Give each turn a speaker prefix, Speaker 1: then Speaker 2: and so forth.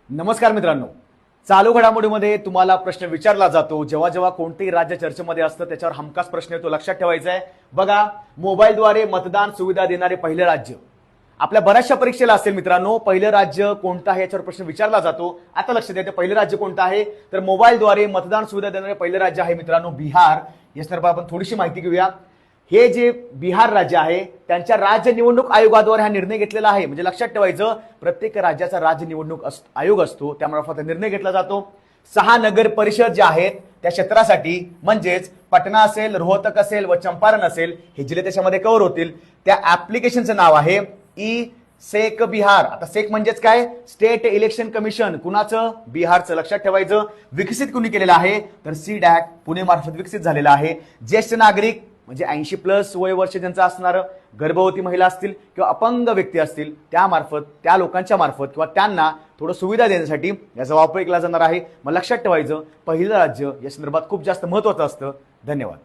Speaker 1: नमस्कार मित्रांनो, चालू घडामोडीमध्ये तुम्हाला प्रश्न विचारला जातो जेव्हा जेव्हा कोणतेही राज्य चर्चेमध्ये असतं त्याच्यावर हमखास प्रश्न येतो. लक्षात ठेवायचा आहे. बघा, मोबाईलद्वारे मतदान सुविधा देणारे पहिले राज्य आपल्या बऱ्याचशा परीक्षेला असेल मित्रांनो. पहिलं राज्य कोणतं आहे याच्यावर प्रश्न विचारला जातो. आता लक्षात द्या, पहिलं राज्य कोणतं आहे तर मोबाईलद्वारे मतदान सुविधा देणारे पहिलं राज्य आहे मित्रांनो बिहार. या संदर्भात आपण थोडीशी माहिती घेऊया. हे जे बिहार राज्य आहे त्यांच्या राज्य निवडणूक आयोगाद्वारे हा निर्णय घेतलेला आहे. म्हणजे लक्षात ठेवायचं, प्रत्येक राज्याचा राज्य निवडणूक आयोग असतो, त्यामार्फत निर्णय घेतला जातो. 6 नगर परिषद ज्या आहेत त्या क्षेत्रासाठी म्हणजेच पटना असेल, रोहतक असेल व चंपारण असेल हे जिल्हे त्याच्यामध्ये कव्हर होतील. त्या ऍप्लिकेशनचं नाव आहे ई सेक बिहार. आता सेक म्हणजेच काय? State election commission. कुणाचं? बिहारचं. लक्षात ठेवायचं. विकसित कुणी केलेलं आहे तर CDAC पुणे मार्फत विकसित झालेला आहे. ज्येष्ठ नागरिक म्हणजे 80+ वय वर्ष ज्यांचं असणारं, गर्भवती महिला असतील किंवा अपंग व्यक्ती असतील त्यामार्फत, त्या लोकांच्या मार्फत किंवा त्यांना थोडं सुविधा देण्यासाठी याचा वापर केला जाणार आहे. मग लक्षात ठेवायचं, पहिलं राज्य या संदर्भात खूप जास्त महत्त्वाचं असतं. धन्यवाद.